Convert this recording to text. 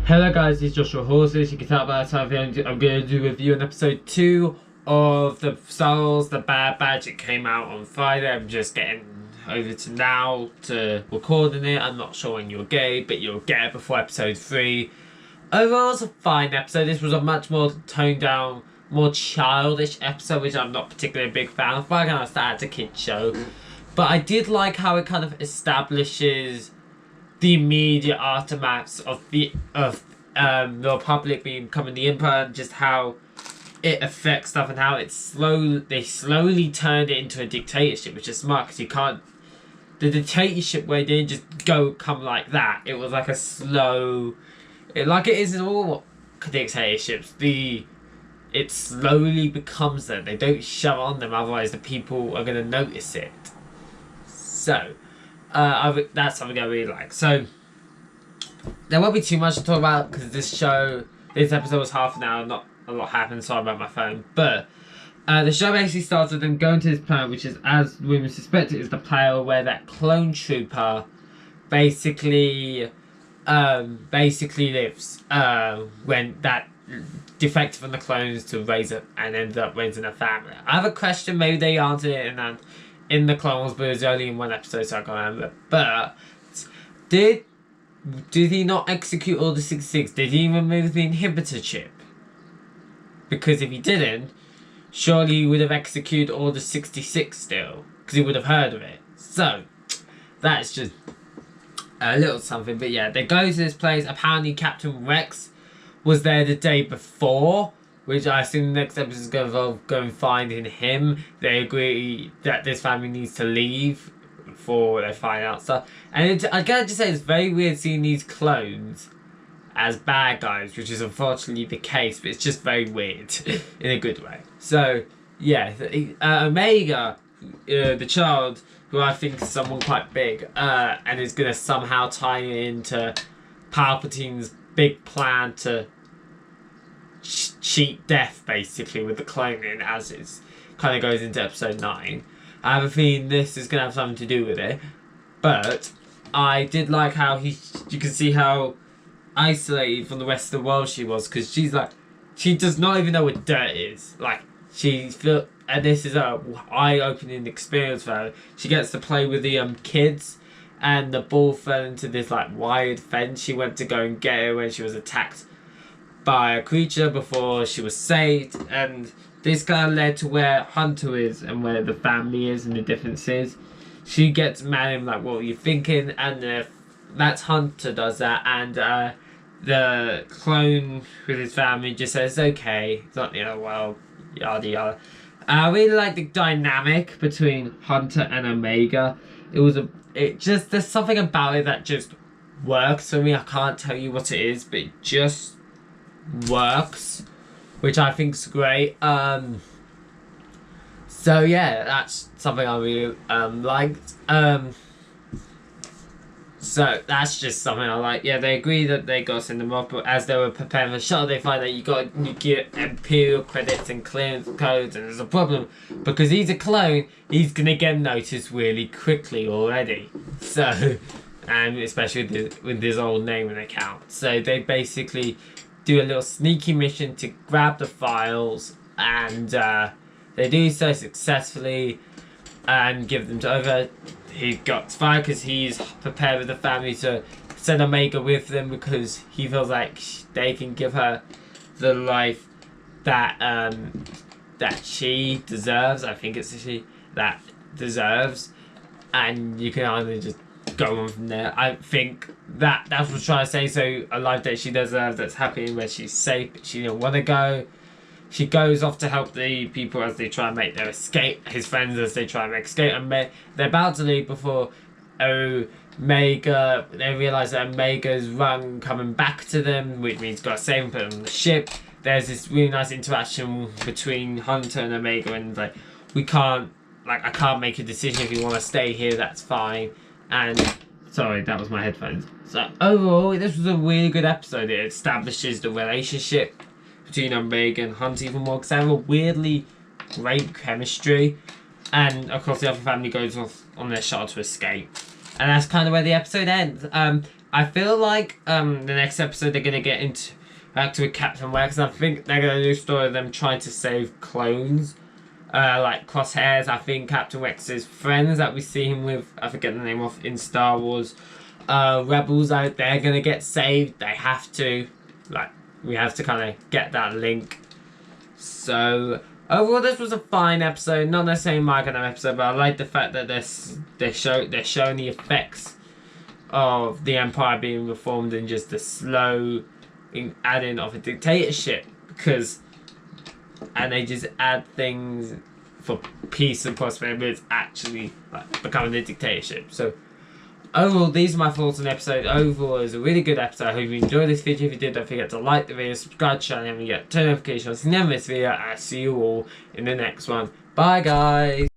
Hello guys, it's Joshua Hawes. As you can tell by the title, I'm going to do a review on episode 2 of the Star Wars The Bad Batch. It came out on Friday. I'm just getting over to now to recording it. I'm not sure when you'll get it, but you'll get it before episode 3. Overall, it's a fine episode. This was a much more toned down, more childish episode, which I'm not particularly a big fan of. But I can understand it's a kid's show. But I did like how it kind of establishes the immediate aftermaths of the Republic becoming the Empire, and just how it affects stuff, and how they slowly turned it into a dictatorship, which is smart because you can't. The dictatorship where it didn't just come like that. It was like a slow, like it is in all dictatorships. It slowly becomes that. They don't shove on them, otherwise the people are gonna notice it. So. That's something I really like. So there won't be too much to talk about because this episode was half an hour, not a lot happened. Sorry about my phone, but the show basically starts with them going to this planet, which is, as women suspect, it is the planet where that clone trooper basically lives. When that defected from the clones to raise it and ended up raising a family. I have a question. Maybe they answered it in the Clone Wars, but it was only in one episode, so I can't remember. But did he not execute Order 66? Did he remove the inhibitor chip? Because if he didn't, surely he would have executed Order 66 still, because he would have heard of it. So that's just a little something. But yeah, they go to this place. Apparently Captain Rex was there the day before, which I assume the next episode is going to involve going finding him. They agree that this family needs to leave before they find out stuff. And I gotta just say, it's very weird seeing these clones as bad guys, which is unfortunately the case, but it's just very weird in a good way. So, yeah, Omega, the child, who I think is someone quite big, and is going to somehow tie into Palpatine's big plan to cheat death, basically, with the cloning, as it kind of goes into episode 9. I have a feeling this is going to have something to do with it, but I did like how you can see how isolated from the rest of the world she was, because she does not even know what dirt is. Like, and this is a eye-opening experience for her. She gets to play with the kids, and the ball fell into this like wired fence. She went to go and get it when she was attacked by a creature before she was saved, and this kind of led to where Hunter is and where the family is and the differences. She gets mad at him like, what were you thinking? And that's Hunter does that, and the clone with his family just says, okay, it's not the other world, yada yada. I really like the dynamic between Hunter and Omega. There's something about it that just works for me. I can't tell you what it is, but it just works, which I think is great. So yeah, that's something I really liked. So that's just something I like. Yeah, they agree that they got to send them off, but as they were preparing for the shuttle, they find that you get Imperial credits and clearance codes, and there's a problem because he's a clone. He's gonna get noticed really quickly already. So, and especially with his old name and account. So they basically do a little sneaky mission to grab the files, and they do so successfully and give them to over. He got fired because he's prepared with the family to send Omega with them because he feels like they can give her the life that she deserves. I think it's she that deserves, and you can either just go on from there. I think that's what I'm trying to say. So a life that she deserves, that's happy, where she's safe, but she didn't want to go. She goes off to help the people as they try and make their escape, his friends as they try and make escape, and they're about to leave before Omega, they realise that Omega's run coming back to them, which means got to save him, put him on the ship. There's this really nice interaction between Hunter and Omega, and like, I can't make a decision. If you want to stay here, that's fine. And sorry, that was my headphones. So overall, this was a really good episode. It establishes the relationship between Omega and Hunter even more, because they have a weirdly great chemistry. And of course the other family goes off on their shuttle to escape. And that's kind of where the episode ends. I feel like the next episode they're gonna get into back with Captain Rex. I think they're gonna do a story of them trying to save clones. Like Crosshairs, I think Captain Rex's friends that we see him with, I forget the name of in Star Wars. Rebels out there gonna get saved. They have to. Like, we have to kind of get that link. So overall, this was a fine episode. Not necessarily my kind of episode, but I like the fact that they're showing the effects of the Empire being reformed and just the slow adding of a dictatorship, and they just add things for peace and prosperity, but it's actually like becoming a dictatorship. So overall, these are my thoughts on the episode. Overall, it was a really good episode. I hope you enjoyed this video. If you did, don't forget to like the video, subscribe to the channel, and get turn notifications. Never miss a video. I'll see you all in the next one. Bye, guys.